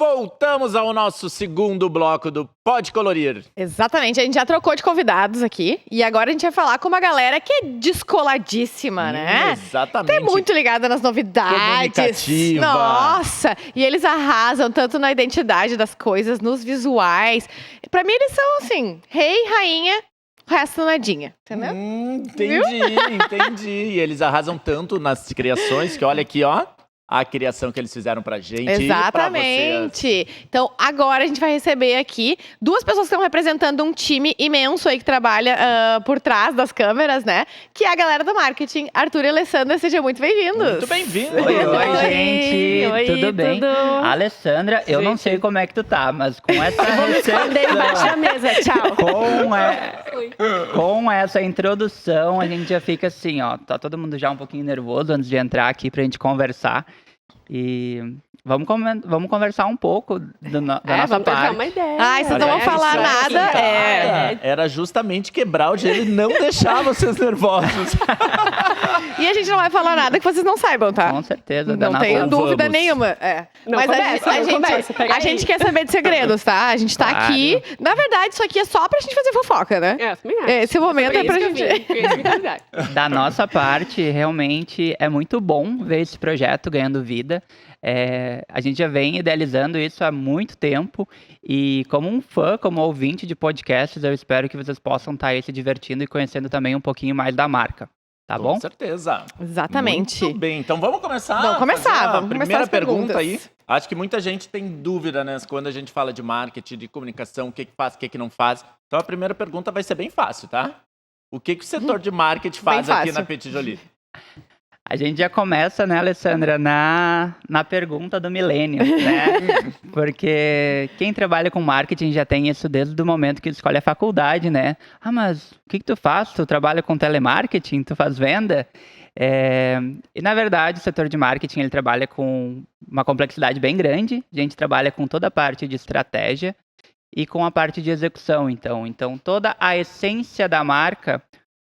voltamos ao nosso segundo bloco do Pode Colorir. Exatamente, a gente já trocou de convidados aqui e agora a gente vai falar com uma galera que é descoladíssima, né? Exatamente. Tem muito ligada nas novidades. Comunicativa. Nossa, e eles arrasam tanto na identidade das coisas, nos visuais. Pra mim eles são assim, rei, rainha, o resto nadinha, entendeu? Entendi. E eles arrasam tanto nas criações que olha aqui, ó. A criação que eles fizeram pra gente. Exatamente. E pra Então, agora a gente vai receber aqui duas pessoas que estão representando um time imenso aí que trabalha por trás das câmeras, né? Que é a galera do marketing. Arthur e Alessandra, sejam muito bem-vindos. Muito bem-vindo. Oi, gente. Oi, tudo bem? Alessandra, eu não sei como é que tu tá, mas com essa Esconder embaixo da mesa, tchau. Com essa introdução, a gente já fica assim, ó. Tá todo mundo já um pouquinho nervoso antes de entrar aqui pra gente conversar. E vamos conversar um pouco da nossa vamos trocar parte. uma ideia. Ai, vocês não vão falar nada. Era justamente quebrar o gelo e não deixar vocês nervosos. E a gente não vai falar nada que vocês não saibam, tá? Com certeza. Não tenho dúvida nenhuma. Não Mas começa, pega a aí. gente quer saber de segredos, tá? A gente tá Claro. aqui. Na verdade, isso aqui é só pra gente fazer fofoca, né? Também acho. Esse momento é pra gente. Da nossa parte, realmente é muito bom ver esse projeto ganhando vida. A gente já vem idealizando isso há muito tempo e como um fã, como ouvinte de podcasts, eu espero que vocês possam estar aí se divertindo e conhecendo também um pouquinho mais da marca, tá bom? Com certeza. Exatamente. Muito bem, então vamos começar. Vamos começar, fazer a vamos começar primeira as pergunta perguntas. aí. Acho que muita gente tem dúvida, né? Quando a gente fala de marketing, de comunicação, o que faz, o que não faz. Então a primeira pergunta vai ser bem fácil, tá? O que o setor de marketing faz Bem aqui fácil. na Petit Jolie? A gente já começa, né, Alessandra, na pergunta do milênio, né? Porque quem trabalha com marketing já tem isso desde o momento que escolhe a faculdade, né? Ah, mas o que tu faz? Tu trabalha com telemarketing? Tu faz venda? E, na verdade, o setor de marketing ele trabalha com uma complexidade bem grande. A gente trabalha com toda a parte de estratégia e com a parte de execução, então toda a essência da marca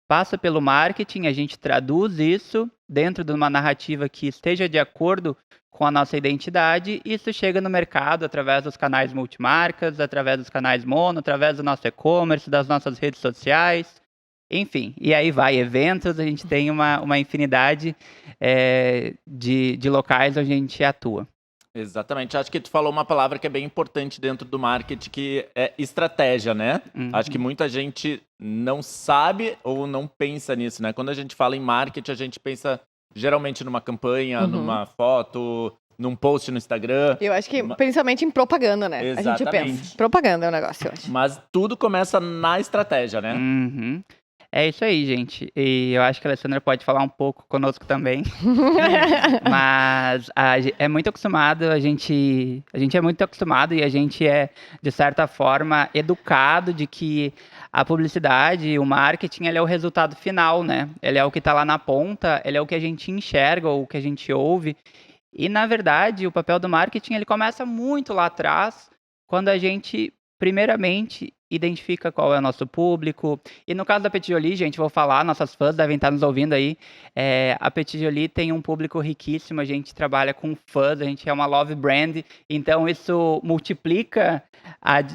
passa pelo marketing, a gente traduz isso dentro de uma narrativa que esteja de acordo com a nossa identidade e isso chega no mercado através dos canais multimarcas, através dos canais mono, através do nosso e-commerce, das nossas redes sociais, enfim. E aí vai, eventos, a gente tem uma infinidade de locais onde a gente atua. Exatamente. Acho que tu falou uma palavra que é bem importante dentro do marketing, que é estratégia, né? Uhum. Acho que muita gente não sabe ou não pensa nisso, né? Quando a gente fala em marketing, a gente pensa geralmente numa campanha, numa foto, num post no Instagram. Eu acho que principalmente em propaganda, né? A gente Exatamente. pensa. Propaganda é o negócio, eu acho. Mas tudo começa na estratégia, né? Uhum. É isso aí, gente. E eu acho que a Alessandra pode falar um pouco conosco também. Mas é muito acostumado, a gente é muito acostumado e a gente é, de certa forma, educado de que a publicidade, o marketing, ele é o resultado final, né? Ele é o que está lá na ponta, ele é o que a gente enxerga, ou o que a gente ouve. E, na verdade, o papel do marketing, ele começa muito lá atrás, quando a gente, primeiramente, identifica qual é o nosso público. E no caso da Petit Jolie, gente, vou falar, nossas fãs devem estar nos ouvindo aí. A Petit Jolie tem um público riquíssimo, a gente trabalha com fãs, a gente é uma love brand, então isso multiplica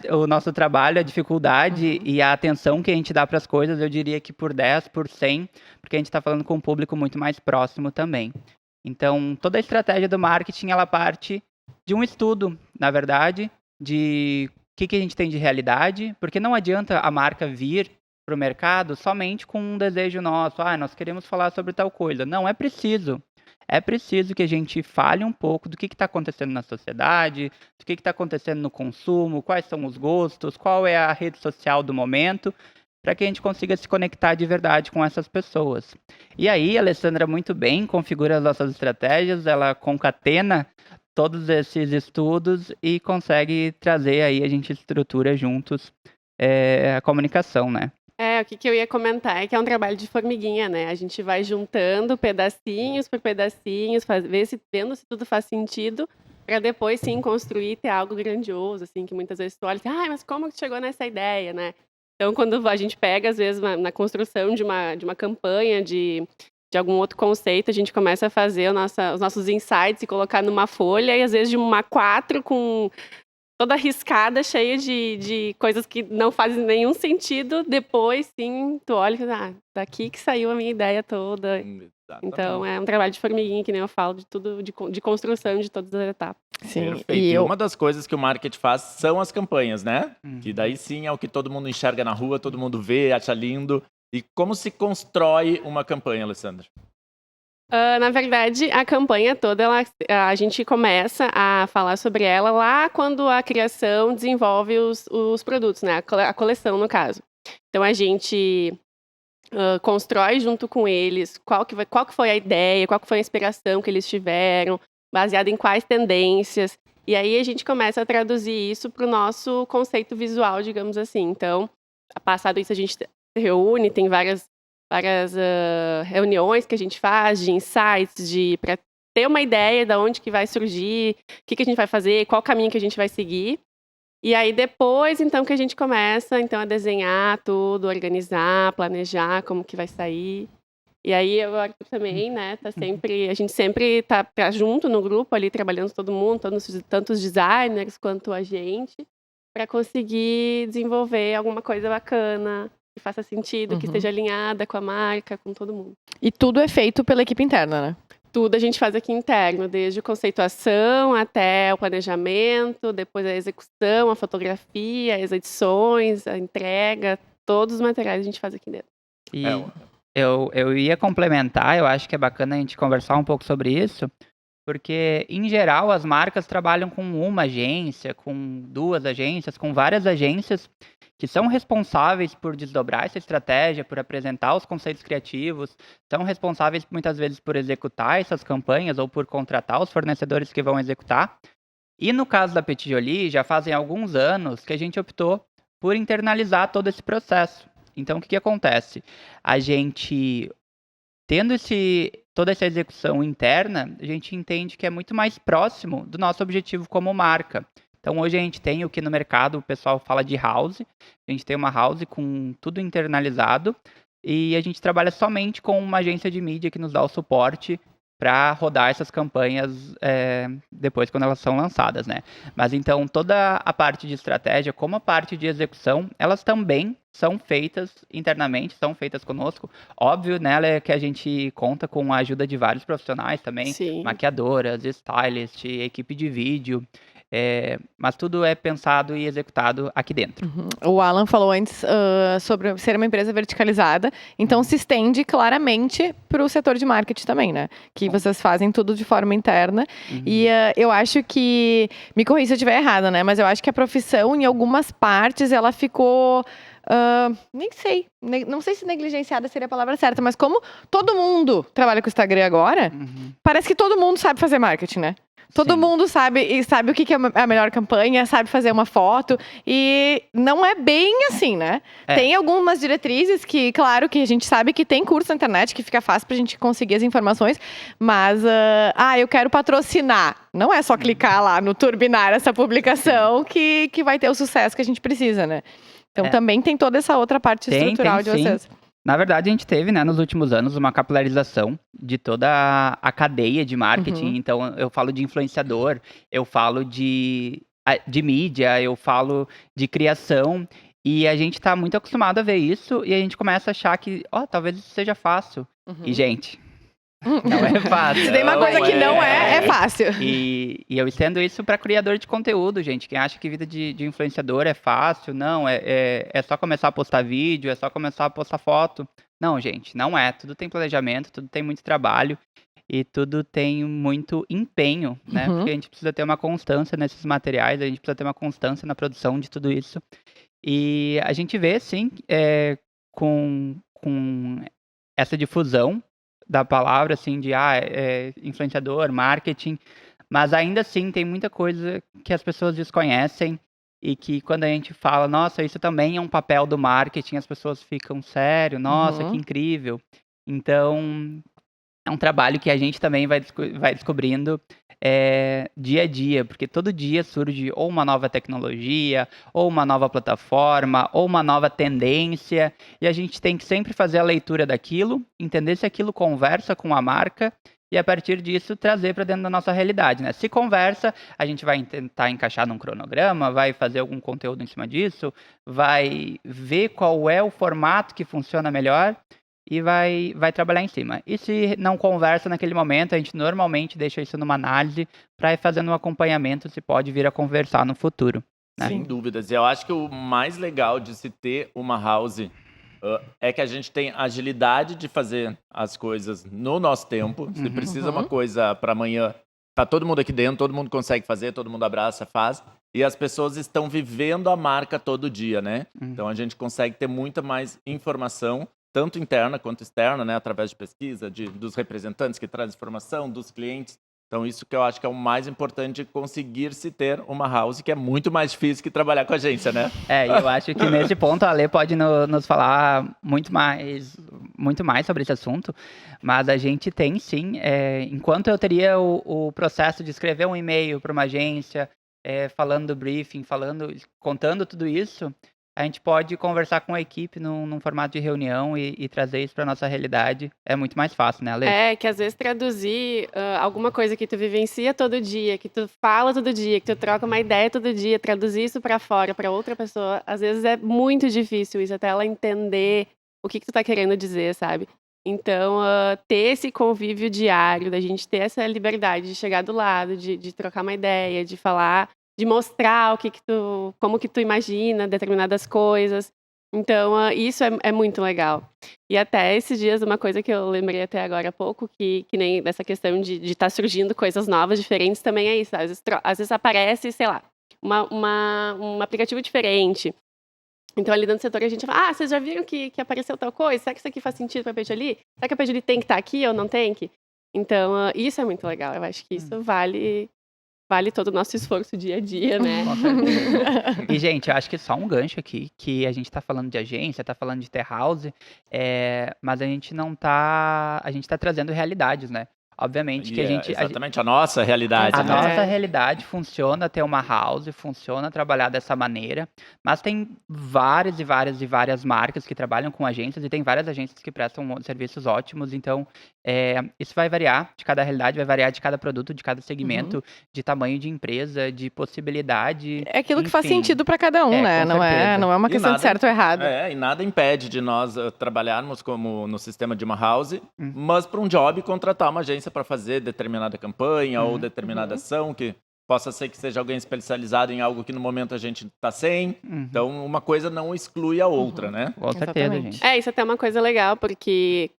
o nosso trabalho, a dificuldade e a atenção que a gente dá para as coisas, eu diria que por 10, por 100, porque a gente está falando com um público muito mais próximo também. Então, toda a estratégia do marketing, ela parte de um estudo, na verdade, de o que a gente tem de realidade, porque não adianta a marca vir para o mercado somente com um desejo nosso, nós queremos falar sobre tal coisa. Não, é preciso. É preciso que a gente fale um pouco do que está acontecendo na sociedade, do que está acontecendo no consumo, quais são os gostos, qual é a rede social do momento, para que a gente consiga se conectar de verdade com essas pessoas. E aí, a Alessandra muito bem configura as nossas estratégias, ela concatena todos esses estudos e consegue trazer aí, a gente estrutura juntos a comunicação, né? O que eu ia comentar é que é um trabalho de formiguinha, né? A gente vai juntando pedacinhos por pedacinhos, vendo se tudo faz sentido, para depois, sim, construir e ter algo grandioso, assim, que muitas vezes tu olha e diz, mas como que tu chegou nessa ideia, né? Então, quando a gente pega, às vezes, na construção de uma campanha de de algum outro conceito, a gente começa a fazer os nossos insights e colocar numa folha, e às vezes de uma A4 com toda riscada, cheia de coisas que não fazem nenhum sentido. Depois, sim, tu olha e fala, daqui que saiu a minha ideia toda. Então, é um trabalho de formiguinha, que nem eu falo, de tudo, de construção de todas as etapas. Sim, Perfeito. E uma das coisas que o marketing faz são as campanhas, né? Que daí sim é o que todo mundo enxerga na rua, todo mundo vê, acha lindo. E como se constrói uma campanha, Alessandra? Na verdade, a campanha toda, a gente começa a falar sobre ela lá quando a criação desenvolve os produtos, né? A coleção, no caso. Então, a gente constrói junto com eles qual que foi a ideia, qual que foi a inspiração que eles tiveram, baseada em quais tendências. E aí, a gente começa a traduzir isso para o nosso conceito visual, digamos assim. Então, passado isso, a gente se reúne, tem várias reuniões que a gente faz de insights, para ter uma ideia de onde que vai surgir, o que a gente vai fazer, qual caminho que a gente vai seguir. E aí depois, então, que a gente começa a desenhar tudo, organizar, planejar como que vai sair. E aí o Arthur também, né, a gente sempre tá junto no grupo ali, trabalhando todo mundo, tanto os designers quanto a gente, para conseguir desenvolver alguma coisa bacana, que faça sentido, que esteja alinhada com a marca, com todo mundo. E tudo é feito pela equipe interna, né? Tudo a gente faz aqui interno, desde a conceituação até o planejamento, depois a execução, a fotografia, as edições, a entrega, todos os materiais a gente faz aqui dentro. E eu ia complementar, eu acho que é bacana a gente conversar um pouco sobre isso, porque, em geral, as marcas trabalham com uma agência, com 2 agências, com várias agências que são responsáveis por desdobrar essa estratégia, por apresentar os conceitos criativos, são responsáveis muitas vezes por executar essas campanhas ou por contratar os fornecedores que vão executar. E no caso da Petit Jolie, já fazem alguns anos que a gente optou por internalizar todo esse processo. Então, o que acontece? A gente, tendo toda essa execução interna, a gente entende que é muito mais próximo do nosso objetivo como marca. Então, hoje a gente tem o que no mercado o pessoal fala de house. A gente tem uma house com tudo internalizado e a gente trabalha somente com uma agência de mídia que nos dá o suporte para rodar essas campanhas depois quando elas são lançadas, né? Mas então, toda a parte de estratégia, como a parte de execução, elas também são feitas internamente, são feitas conosco. Óbvio, né, que a gente conta com a ajuda de vários profissionais também, Sim. maquiadoras, stylists, equipe de vídeo. Mas tudo é pensado e executado aqui dentro. O Alan falou antes sobre ser uma empresa verticalizada, então se estende claramente para o setor de marketing também, né? Que vocês fazem tudo de forma interna. E eu acho que, me corrija se eu estiver errada, né? Mas eu acho que a profissão, em algumas partes, ela ficou... não sei se negligenciada seria a palavra certa, mas como todo mundo trabalha com o Instagram agora, parece que todo mundo sabe fazer marketing, né? Todo mundo sabe o que é a melhor campanha, sabe fazer uma foto, e não é bem assim, né? Tem algumas diretrizes que, claro, que a gente sabe que tem curso na internet, que fica fácil pra gente conseguir as informações, mas, eu quero patrocinar. Não é só clicar lá no turbinar essa publicação que vai ter o sucesso que a gente precisa, né? Então também tem toda essa outra parte estrutural de vocês. Na verdade, a gente teve, né, nos últimos anos, uma capilarização de toda a cadeia de marketing. Então, eu falo de influenciador, eu falo de mídia, eu falo de criação. E a gente está muito acostumado a ver isso e a gente começa a achar que, talvez isso seja fácil. E, gente, não é fácil. Se tem uma coisa que não é fácil. E eu estendo isso para criador de conteúdo, gente. Quem acha que vida de influenciador é fácil, não, é só começar a postar vídeo, é só começar a postar foto. Não, gente, não é. Tudo tem planejamento, tudo tem muito trabalho e tudo tem muito empenho, né? Porque a gente precisa ter uma constância nesses materiais, a gente precisa ter uma constância na produção de tudo isso. E a gente vê, sim, com essa difusão da palavra, assim, de influenciador, marketing, mas ainda assim tem muita coisa que as pessoas desconhecem e que quando a gente fala, nossa, isso também é um papel do marketing, as pessoas ficam, sério, nossa, que incrível. Então, é um trabalho que a gente também vai descobrindo dia a dia, porque todo dia surge ou uma nova tecnologia, ou uma nova plataforma, ou uma nova tendência, e a gente tem que sempre fazer a leitura daquilo, entender se aquilo conversa com a marca, e a partir disso trazer para dentro da nossa realidade, né? Se conversa, a gente vai tentar encaixar num cronograma, vai fazer algum conteúdo em cima disso, vai ver qual é o formato que funciona melhor e vai trabalhar em cima. E se não conversa naquele momento, a gente normalmente deixa isso numa análise para ir fazendo um acompanhamento se pode vir a conversar no futuro. Né? Sem dúvidas. Eu acho que o mais legal de se ter uma house é que a gente tem agilidade de fazer as coisas no nosso tempo. Se precisa uma coisa para amanhã, tá todo mundo aqui dentro, todo mundo consegue fazer, todo mundo abraça, faz. E as pessoas estão vivendo a marca todo dia, né? Então a gente consegue ter muita mais informação, tanto interna quanto externa, né? Através de pesquisa, dos representantes que trazem informação, dos clientes. Então isso que eu acho que é o mais importante, conseguir se ter uma house, que é muito mais difícil que trabalhar com agência, né? E eu acho que nesse ponto a Ale pode nos falar muito mais sobre esse assunto, mas a gente tem sim, enquanto eu teria o processo de escrever um e-mail para uma agência, falando do briefing, contando tudo isso, a gente pode conversar com a equipe num formato de reunião e trazer isso para nossa realidade. É muito mais fácil, né, Ale? Que às vezes traduzir alguma coisa que tu vivencia todo dia, que tu fala todo dia, que tu troca uma ideia todo dia, traduzir isso para fora, para outra pessoa, às vezes é muito difícil isso, até ela entender o que tu tá querendo dizer, sabe? Então, ter esse convívio diário, da gente ter essa liberdade de chegar do lado, de trocar uma ideia, de falar, de mostrar como que tu imagina determinadas coisas. Então, isso é muito legal. E até esses dias, uma coisa que eu lembrei até agora há pouco, que nem dessa questão de estar surgindo coisas novas, diferentes, também é isso. Às vezes aparece, sei lá, um aplicativo diferente. Então, ali dentro do setor, a gente fala, vocês já viram que apareceu tal coisa? Será que isso aqui faz sentido para a Pediali? Será que a Pediali tem que estar aqui ou não tem que? Então, isso é muito legal. Eu acho que isso vale todo o nosso esforço dia a dia, né? E, gente, eu acho que só um gancho aqui, que a gente tá falando de agência, tá falando de ter house, mas a gente não tá... A gente tá trazendo realidades, né? Obviamente que Exatamente, a nossa realidade. A né? nossa realidade funciona ter uma house, funciona trabalhar dessa maneira, mas tem várias e várias e várias marcas que trabalham com agências e tem várias agências que prestam serviços ótimos, então isso vai variar de cada realidade, vai variar de cada produto, de cada segmento, de tamanho de empresa, de possibilidade. É aquilo que faz sentido para cada um, né? Não é uma questão de certo ou errado. E nada impede de nós trabalharmos como no sistema de uma house, mas para um job contratar uma agência para fazer determinada campanha ou determinada ação, que possa ser que seja alguém especializado em algo que no momento a gente está sem. Então, uma coisa não exclui a outra, né? Com certeza, gente. Isso até é uma coisa legal, porque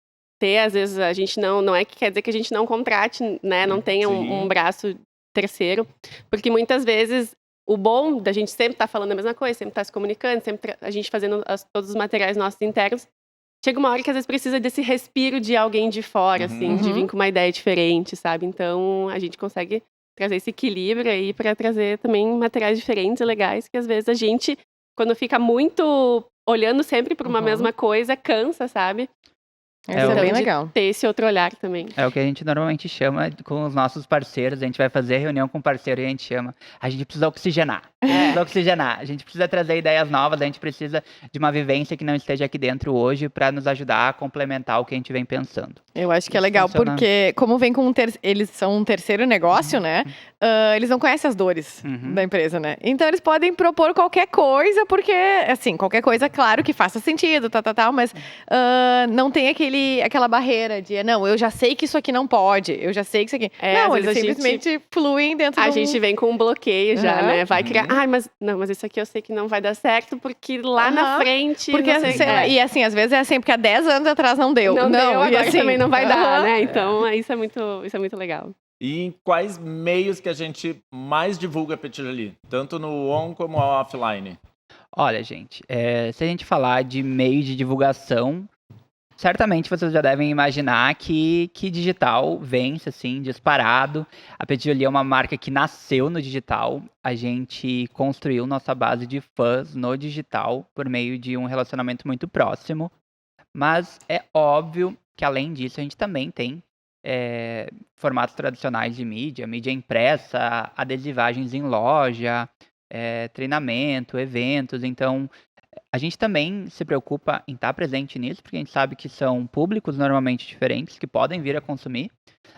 às vezes, a gente não é que quer dizer que a gente não contrate, né? Não tenha um braço terceiro, porque muitas vezes o bom da gente sempre estar falando a mesma coisa, sempre estar se comunicando, sempre a gente fazendo todos os materiais nossos internos, chega uma hora que às vezes precisa desse respiro de alguém de fora, assim, de vir com uma ideia diferente, sabe? Então, a gente consegue trazer esse equilíbrio aí para trazer também materiais diferentes e legais, que às vezes a gente, quando fica muito olhando sempre para uma mesma coisa, cansa, sabe? Isso é bem legal. Ter esse outro olhar também. É o que a gente normalmente chama com os nossos parceiros. A gente vai fazer reunião com parceiro e a gente chama. A gente precisa oxigenar. A gente precisa trazer ideias novas. A gente precisa de uma vivência que não esteja aqui dentro hoje para nos ajudar a complementar o que a gente vem pensando. Eu acho que é legal, porque como vem com eles são um terceiro negócio, né? Eles não conhecem as dores da empresa, né? Então eles podem propor qualquer coisa, porque, assim, qualquer coisa, claro que faça sentido, mas não tem aquela barreira de, não, eu já sei que isso aqui não pode, eu já sei que isso aqui... não, eles simplesmente fluem dentro A gente vem com um bloqueio já, né? Vai criar, mas isso aqui eu sei que não vai dar certo, porque lá na frente... Porque, e assim, às vezes é assim, porque há 10 anos atrás não deu. Não deu, e agora assim, também não vai dar, né? Então, isso é muito legal. E em quais meios que a gente mais divulga a Pediali? Tanto no on como no offline? Olha, gente, se a gente falar de meio de divulgação, certamente vocês já devem imaginar que digital vence, assim, disparado. A Pediali é uma marca que nasceu no digital. A gente construiu nossa base de fãs no digital por meio de um relacionamento muito próximo. Mas é óbvio que, além disso, a gente também tem formatos tradicionais de mídia impressa, adesivagens em loja, treinamento, eventos. Então, a gente também se preocupa em estar presente nisso, porque a gente sabe que são públicos normalmente diferentes, que podem vir a consumir.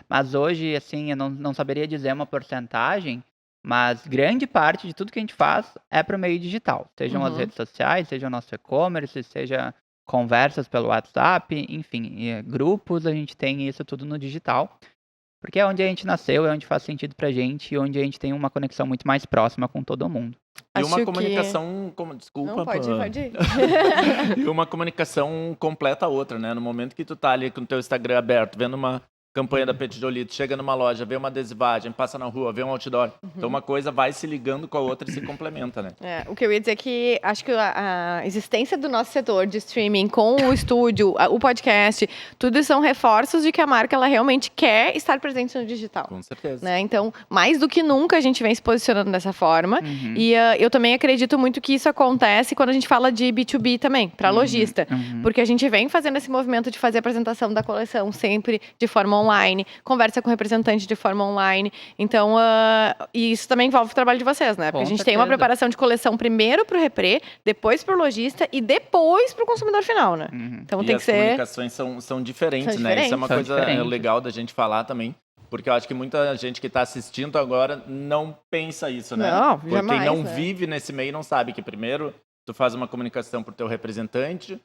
Mas hoje, assim, eu não saberia dizer uma porcentagem, mas grande parte de tudo que a gente faz é para o meio digital. Sejam as redes sociais, seja o nosso e-commerce, seja conversas pelo WhatsApp, enfim, grupos, a gente tem isso tudo no digital. Porque é onde a gente nasceu, é onde faz sentido pra gente e onde a gente tem uma conexão muito mais próxima com todo mundo. E Acho uma que- comunicação, desculpa, Não, pode ir. e uma comunicação completa a outra, né? No momento que tu tá ali com o teu Instagram aberto, vendo uma campanha da Petit Jolie, tu chega numa loja, vê uma adesivagem, passa na rua, vê um outdoor. Então uma coisa vai se ligando com a outra e se complementa, né? O que eu ia dizer é que acho que a existência do nosso setor de streaming com o estúdio, o podcast, tudo são reforços de que a marca ela realmente quer estar presente no digital. Com certeza. Né? Então, mais do que nunca a gente vem se posicionando dessa forma. E eu também acredito muito que isso acontece quando a gente fala de B2B também, para lojista. Porque a gente vem fazendo esse movimento de fazer a apresentação da coleção sempre de forma online, conversa com o representante de forma online. Então, e isso também envolve o trabalho de vocês, né? Porque Com a gente tem uma certeza. preparação de coleção primeiro para o reprê, depois para o lojista e depois para o consumidor final, né? Então E tem as que ser... comunicações são diferentes, São né? Isso é uma diferentes. São coisa diferentes. legal da gente falar também. Porque eu acho que muita gente que está assistindo agora não pensa isso, né? Não, Porque jamais, quem não né? vive nesse meio não sabe que primeiro tu faz uma comunicação pro teu representante,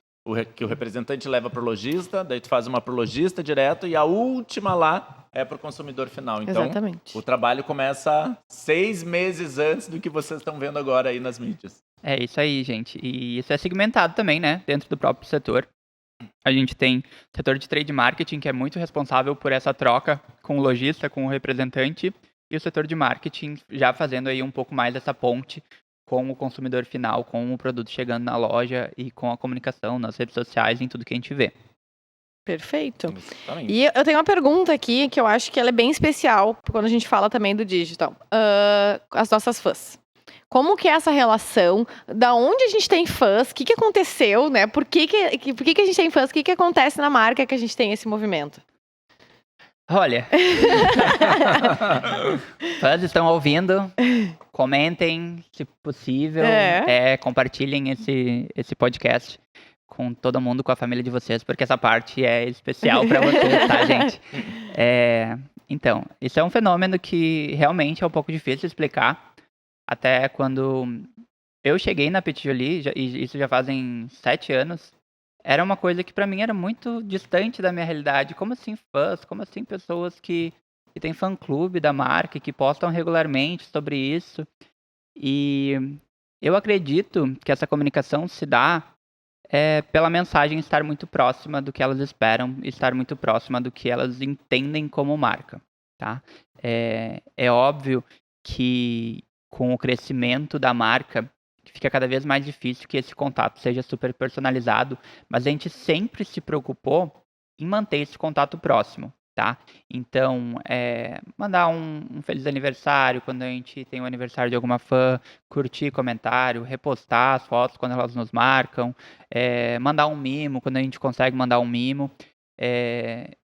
que o representante leva pro lojista, daí tu faz uma pro lojista direto e a última lá é pro consumidor final. Então, Exatamente. o trabalho começa 6 meses antes do que vocês estão vendo agora aí nas mídias. É isso aí, gente. E isso é segmentado também, né? Dentro do próprio setor. A gente tem o setor de trade marketing, que é muito responsável por essa troca com o lojista, com o representante, e o setor de marketing já fazendo aí um pouco mais essa ponte com o consumidor final, com o produto chegando na loja e com a comunicação nas redes sociais, em tudo que a gente vê. Perfeito. Exatamente. E eu tenho uma pergunta aqui que eu acho que ela é bem especial quando a gente fala também do digital. As nossas fãs. Como que é essa relação? Da onde a gente tem fãs? O que aconteceu, né? Por que a gente tem fãs? O que acontece na marca que a gente tem esse movimento? Olha, fãs estão ouvindo, comentem, se possível, compartilhem esse podcast com todo mundo, com a família de vocês, porque essa parte é especial para vocês, tá, gente? Então, isso é um fenômeno que realmente é um pouco difícil de explicar. Até quando eu cheguei na Petit Jolie, e isso já fazem 7 anos, era uma coisa que pra mim era muito distante da minha realidade. Como assim fãs? Como assim pessoas que têm fã-clube da marca, que postam regularmente sobre isso? E eu acredito que essa comunicação se dá pela mensagem estar muito próxima do que elas esperam, estar muito próxima do que elas entendem como marca, tá? É óbvio que com o crescimento da marca, fica cada vez mais difícil que esse contato seja super personalizado, mas a gente sempre se preocupou em manter esse contato próximo, tá? Então, mandar um feliz aniversário quando a gente tem o aniversário de alguma fã, curtir comentário, repostar as fotos quando elas nos marcam, mandar um mimo quando a gente consegue mandar um mimo.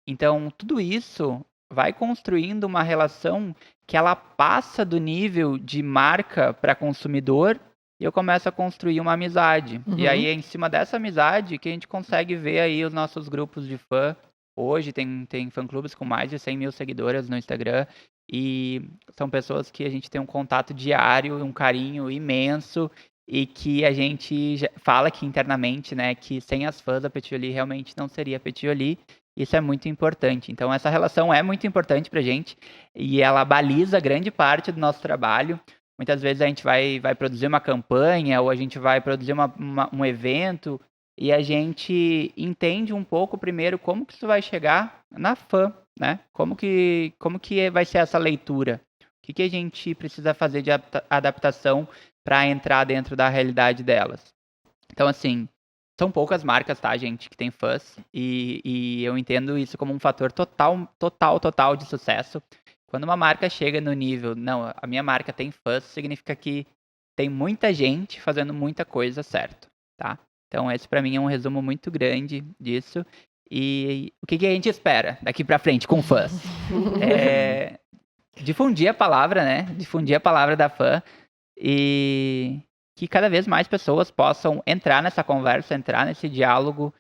Então, tudo isso vai construindo uma relação que ela passa do nível de marca para consumidor e eu começo a construir uma amizade. E aí é em cima dessa amizade que a gente consegue ver aí os nossos grupos de fã. Hoje tem fã-clubes com mais de 100 mil seguidoras no Instagram e são pessoas que a gente tem um contato diário, um carinho imenso e que a gente fala aqui internamente, né, que sem as fãs a Petit Jolie realmente não seria a Petit Jolie. Isso é muito importante. Então, essa relação é muito importante pra gente e ela baliza grande parte do nosso trabalho. Muitas vezes a gente vai produzir uma campanha ou a gente vai produzir um evento e a gente entende um pouco primeiro como que isso vai chegar na fã, né? Como que vai ser essa leitura? O que a gente precisa fazer de adaptação para entrar dentro da realidade delas? Então, assim, são poucas marcas, tá, gente, que tem fãs e eu entendo isso como um fator total de sucesso. Quando uma marca chega no nível, não, a minha marca tem fãs, significa que tem muita gente fazendo muita coisa certo, tá? Então esse pra mim é um resumo muito grande disso E o que a gente espera daqui pra frente com fãs? Difundir a palavra, né? Difundir a palavra da fã e que cada vez mais pessoas possam entrar nessa conversa, entrar nesse diálogo,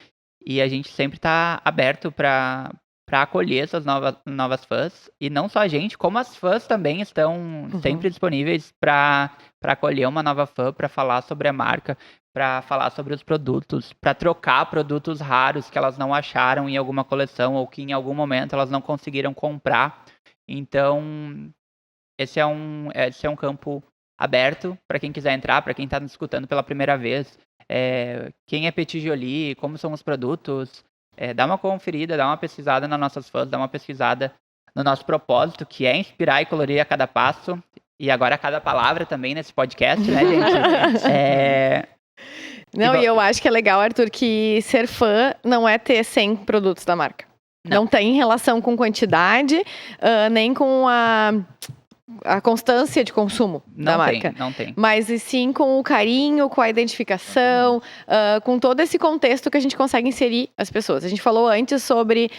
e a gente sempre tá aberto para acolher essas novas fãs, e não só a gente, como as fãs também estão sempre disponíveis para acolher uma nova fã, para falar sobre a marca, para falar sobre os produtos, para trocar produtos raros que elas não acharam em alguma coleção ou que em algum momento elas não conseguiram comprar. Então, esse é um campo aberto para quem quiser entrar, para quem está nos escutando pela primeira vez. Quem é Petit Jolie, como são os produtos, dá uma conferida, dá uma pesquisada nas nossas fãs, dá uma pesquisada no nosso propósito, que é inspirar e colorir a cada passo, e agora a cada palavra também nesse podcast, né, gente? Não, e eu acho que é legal, Arthur, que ser fã não é ter 100 produtos da marca. Não tem relação com quantidade, nem com a constância de consumo da marca. Não tem. Mas e sim com o carinho, com a identificação, com todo esse contexto que a gente consegue inserir as pessoas. A gente falou antes sobre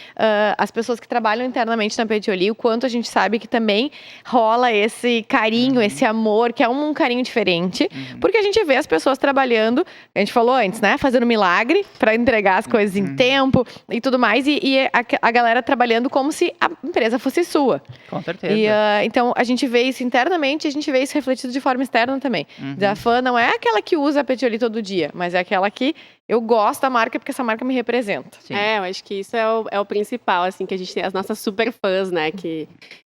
as pessoas que trabalham internamente na Petit Jolie, o quanto a gente sabe que também rola esse carinho, esse amor, que é um carinho diferente, porque a gente vê as pessoas trabalhando, a gente falou antes, né, fazendo milagre para entregar as coisas em tempo e tudo mais, e a galera trabalhando como se a empresa fosse sua. Com certeza. E, então, a gente vê isso internamente, a gente vê isso refletido de forma externa também. A fã não é aquela que usa a Petit Jolie todo dia, mas é aquela que eu gosto da marca porque essa marca me representa. Sim. Eu acho que isso é o principal, assim, que a gente tem as nossas super fãs, né?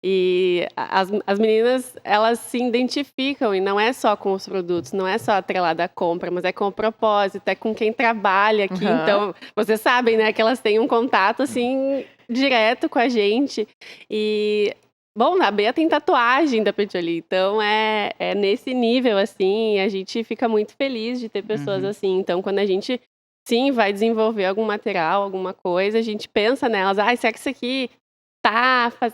E as meninas, elas se identificam, e não é só com os produtos, não é só atrelada à compra, mas é com o propósito, é com quem trabalha aqui. Então, vocês sabem, né, que elas têm um contato, assim, direto com a gente. E bom, a Bea tem tatuagem da Petit Jolie, então é nesse nível, assim, a gente fica muito feliz de ter pessoas assim. Então, quando a gente, sim, vai desenvolver algum material, alguma coisa, a gente pensa nelas, será que isso aqui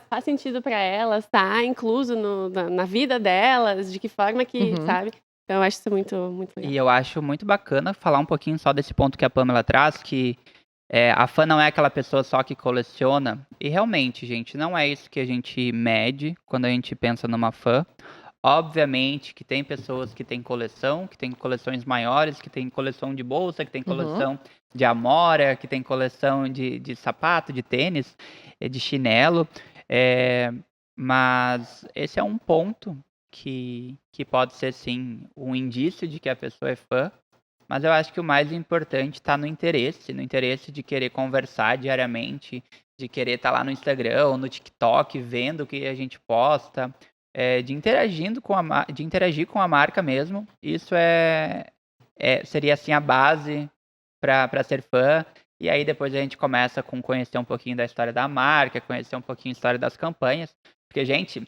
faz sentido para elas, tá incluso na vida delas, de que forma que, sabe? Então, eu acho isso muito, muito legal. E eu acho muito bacana falar um pouquinho só desse ponto que a Pamela traz, que a fã não é aquela pessoa só que coleciona. E realmente, gente, não é isso que a gente mede quando a gente pensa numa fã. Obviamente que tem pessoas que têm coleção, que têm coleções maiores, que têm coleção de bolsa, que têm coleção de amora, que tem coleção de sapato, de tênis, de chinelo. Mas esse é um ponto que pode ser, sim, um indício de que a pessoa é fã. Mas eu acho que o mais importante está no interesse de querer conversar diariamente, de querer estar lá no Instagram ou no TikTok, vendo o que a gente posta, de interagir com a marca mesmo. Isso seria assim a base para ser fã. E aí depois a gente começa com conhecer um pouquinho da história da marca, conhecer um pouquinho a história das campanhas. Porque, gente,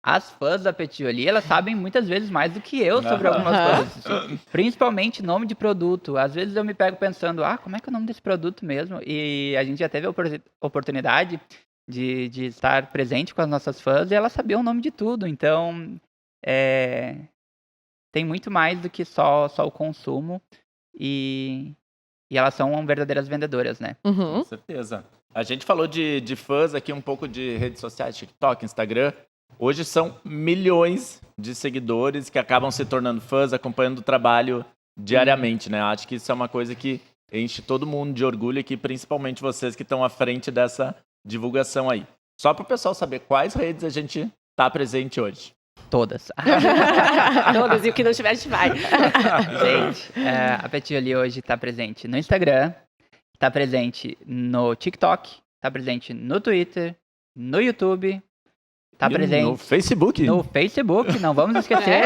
as fãs da Petit Jolie, elas sabem muitas vezes mais do que eu sobre algumas coisas. Assim, principalmente nome de produto. Às vezes eu me pego pensando, como é que é o nome desse produto mesmo? E a gente já teve a oportunidade de estar presente com as nossas fãs e elas sabiam o nome de tudo. Então, tem muito mais do que só o consumo. E elas são verdadeiras vendedoras, né? Com certeza. A gente falou de fãs aqui, um pouco de redes sociais, TikTok, Instagram. Hoje são milhões de seguidores que acabam se tornando fãs, acompanhando o trabalho diariamente, né? Acho que isso é uma coisa que enche todo mundo de orgulho aqui, principalmente vocês que estão à frente dessa divulgação aí. Só para o pessoal saber quais redes a gente está presente hoje. Todas. Todas, e o que não tiver, a gente vai. Gente, a Petit Jolie hoje está presente no Instagram, está presente no TikTok, está presente no Twitter, no YouTube, está presente no Facebook. No Facebook, não vamos esquecer.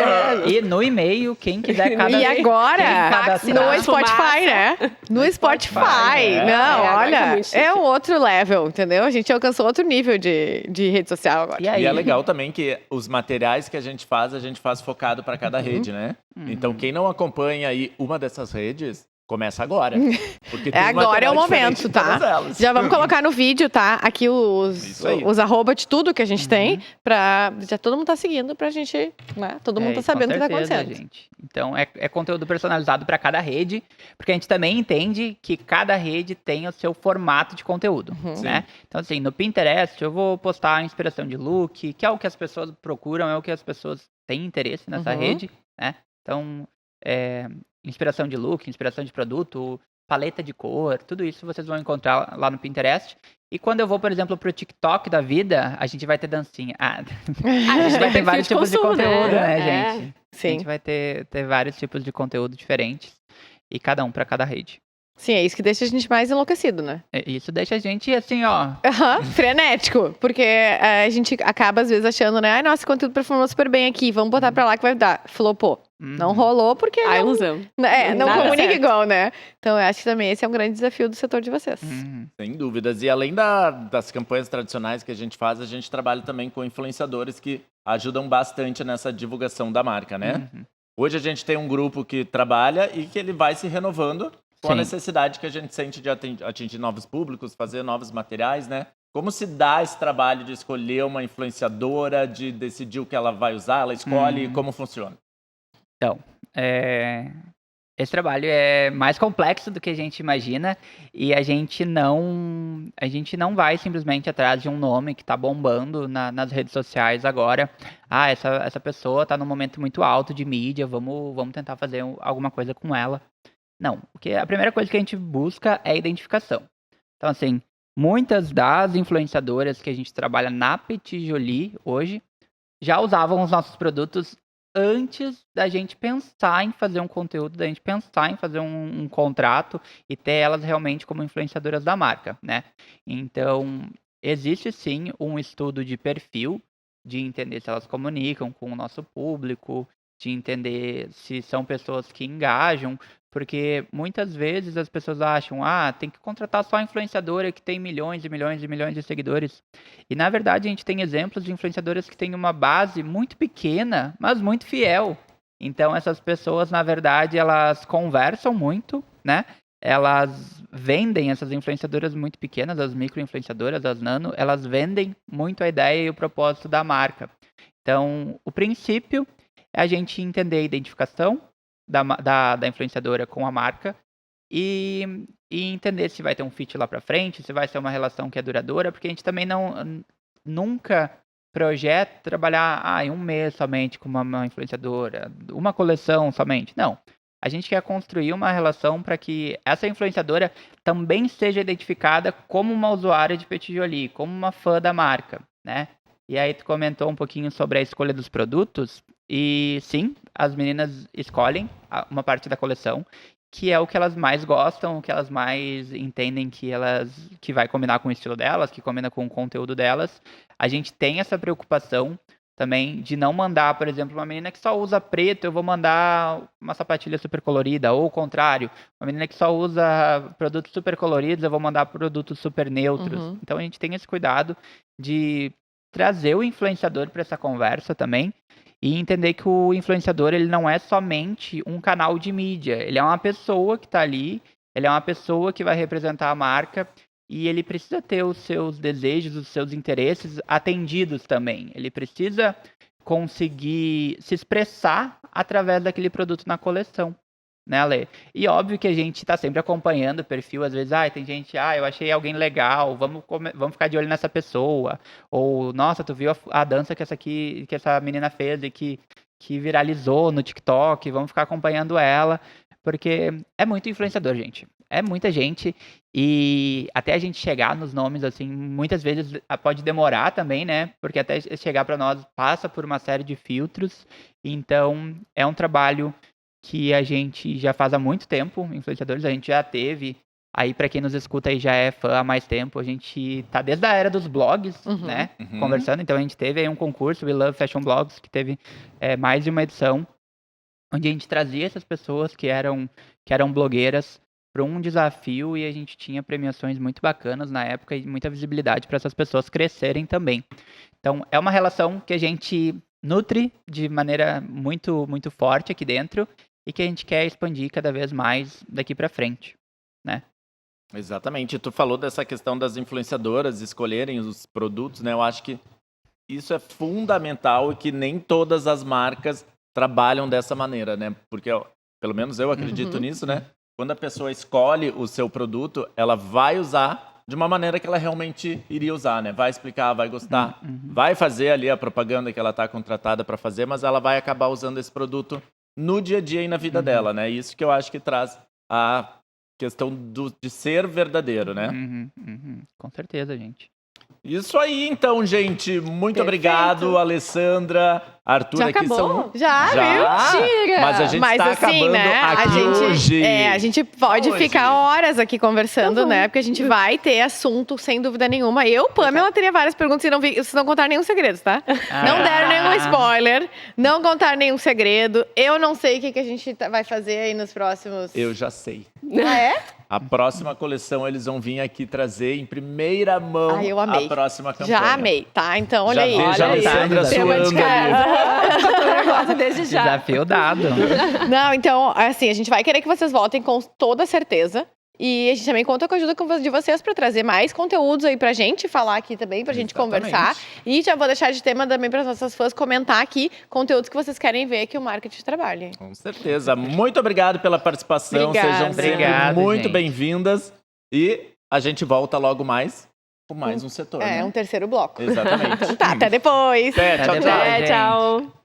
E no e-mail, quem quiser E agora, no Spotify, né? No Spotify. Não, olha, é um outro level, entendeu? A gente alcançou outro nível de rede social agora. E é legal também que os materiais que a gente faz focado para cada rede, né? Então, quem não acompanha aí uma dessas redes, Começa agora. Porque tem agora é o material momento, diferente em tá? todas elas. Já vamos colocar no vídeo, tá? Aqui Isso aí. os arroba de tudo que a gente tem, pra já todo mundo tá seguindo pra gente, né? Todo mundo tá sabendo o que tá Com certeza, acontecendo. gente. Então, é conteúdo personalizado para cada rede, porque a gente também entende que cada rede tem o seu formato de conteúdo, né? Então, assim, no Pinterest eu vou postar inspiração de look, que é o que as pessoas procuram, é o que as pessoas têm interesse nessa rede, né? Então, inspiração de look, inspiração de produto, paleta de cor, tudo isso vocês vão encontrar lá no Pinterest. E quando eu vou, por exemplo, pro TikTok da vida, a gente vai ter dancinha. A gente vai ter vários tipos de conteúdo, né, gente? Sim. A gente vai ter vários tipos de conteúdo diferentes. E cada um para cada rede. Sim, é isso que deixa a gente mais enlouquecido, né? Isso deixa a gente assim, ó. Frenético. Porque a gente acaba, às vezes, achando, né? Ai, nossa, esse conteúdo performou super bem aqui. Vamos botar pra lá que vai dar. Flopou. Não rolou porque. A ilusão. Não Nada comunica certo. igual, né? Então, eu acho que também esse é um grande desafio do setor de vocês. Sem dúvidas. E além das campanhas tradicionais que a gente faz, a gente trabalha também com influenciadores que ajudam bastante nessa divulgação da marca, né? Hoje a gente tem um grupo que trabalha e que ele vai se renovando com a necessidade que a gente sente de atingir novos públicos, fazer novos materiais, né? Como se dá esse trabalho de escolher uma influenciadora, de decidir o que ela vai usar, ela escolhe, como funciona? Então, esse trabalho é mais complexo do que a gente imagina e a gente não vai simplesmente atrás de um nome que está bombando nas redes sociais agora. Ah, essa pessoa está num momento muito alto de mídia, vamos tentar fazer alguma coisa com ela. Não, porque a primeira coisa que a gente busca é a identificação. Então, assim, muitas das influenciadoras que a gente trabalha na Petit Jolie hoje já usavam os nossos produtos antes da gente pensar em fazer um conteúdo, da gente pensar em fazer um contrato e ter elas realmente como influenciadoras da marca, né? Então, existe sim um estudo de perfil, de entender se elas comunicam com o nosso público, de entender se são pessoas que engajam, porque muitas vezes as pessoas acham, tem que contratar só a influenciadora que tem milhões e milhões e milhões de seguidores. E na verdade a gente tem exemplos de influenciadoras que têm uma base muito pequena, mas muito fiel. Então essas pessoas, na verdade, elas conversam muito, né? Elas vendem, essas influenciadoras muito pequenas, as micro-influenciadoras, as nano, elas vendem muito a ideia e o propósito da marca. Então, o princípio é a gente entender a identificação da influenciadora com a marca e entender se vai ter um fit lá pra frente, se vai ser uma relação que é duradoura, porque a gente também nunca projeta trabalhar em um mês somente com uma influenciadora, uma coleção somente. Não. A gente quer construir uma relação para que essa influenciadora também seja identificada como uma usuária de Petit Jolie, como uma fã da marca, né? E aí tu comentou um pouquinho sobre a escolha dos produtos. E sim, as meninas escolhem uma parte da coleção, que é o que elas mais gostam, o que elas mais entendem que vai combinar com o estilo delas, que combina com o conteúdo delas. A gente tem essa preocupação também de não mandar, por exemplo, uma menina que só usa preto, eu vou mandar uma sapatilha super colorida, ou o contrário, uma menina que só usa produtos super coloridos, eu vou mandar produtos super neutros. Então a gente tem esse cuidado de trazer o influenciador para essa conversa também, e entender que o influenciador ele não é somente um canal de mídia, ele é uma pessoa que está ali, ele é uma pessoa que vai representar a marca e ele precisa ter os seus desejos, os seus interesses atendidos também. Ele precisa conseguir se expressar através daquele produto na coleção, né, Ale? E óbvio que a gente está sempre acompanhando o perfil, às vezes, tem gente, eu achei alguém legal, vamos ficar de olho nessa pessoa, ou, nossa, tu viu a dança que essa menina fez e que viralizou no TikTok, vamos ficar acompanhando ela, porque é muito influenciador, gente. É muita gente, e até a gente chegar nos nomes, assim, muitas vezes pode demorar também, né, porque até chegar para nós passa por uma série de filtros, então é um trabalho que a gente já faz há muito tempo, influenciadores, a gente já teve, aí para quem nos escuta e já é fã há mais tempo, a gente tá desde a era dos blogs, né, conversando, então a gente teve aí um concurso, We Love Fashion Blogs, que teve mais de uma edição, onde a gente trazia essas pessoas que eram blogueiras para um desafio e a gente tinha premiações muito bacanas na época e muita visibilidade para essas pessoas crescerem também. Então, é uma relação que a gente nutre de maneira muito, muito forte aqui dentro e que a gente quer expandir cada vez mais daqui para frente, né? Exatamente. Tu falou dessa questão das influenciadoras escolherem os produtos, né? Eu acho que isso é fundamental e que nem todas as marcas trabalham dessa maneira, né? Porque, pelo menos eu acredito nisso, né? Quando a pessoa escolhe o seu produto, ela vai usar de uma maneira que ela realmente iria usar, né? Vai explicar, vai gostar, vai fazer ali a propaganda que ela está contratada para fazer, mas ela vai acabar usando esse produto no dia a dia e na vida dela, né? Isso que eu acho que traz a questão de ser verdadeiro, né? Com certeza, gente. Isso aí, então, gente. Muito Perfeito. obrigado, Alessandra, Arthur. Já aqui acabou? são... Já, viu? Tira! Mas a gente tá acabando aqui hoje. A gente pode Hoje. ficar horas aqui conversando, né? Porque a gente vai ter assunto, sem dúvida nenhuma. Eu, Pamela, teria várias perguntas e vocês não contaram nenhum segredo, tá? Não deram nenhum spoiler, não contaram nenhum segredo. Eu não sei o que a gente vai fazer aí nos próximos... Eu já sei. Ah, é? A próxima coleção eles vão vir aqui trazer em primeira mão Eu amei. a próxima campanha. Já amei, tá? Então, olha aí. Já vejo a Olha aí. Alessandra Tema de suando ali. Gosto desde já. Desafio dado. Não, então, assim, a gente vai querer que vocês voltem com toda certeza. E a gente também conta com a ajuda de vocês para trazer mais conteúdos aí pra gente falar aqui também, pra gente Exatamente. conversar. E já vou deixar de tema também para as nossas fãs comentar aqui conteúdos que vocês querem ver que o marketing trabalhe. Com certeza. Muito obrigado pela participação. Obrigada. Sejam sempre Obrigado, muito gente. bem-vindas. E a gente volta logo mais com mais um setor, É, né? um terceiro bloco. Exatamente. Então tá, até depois. Até, tchau, Até tchau. mais. É, tchau.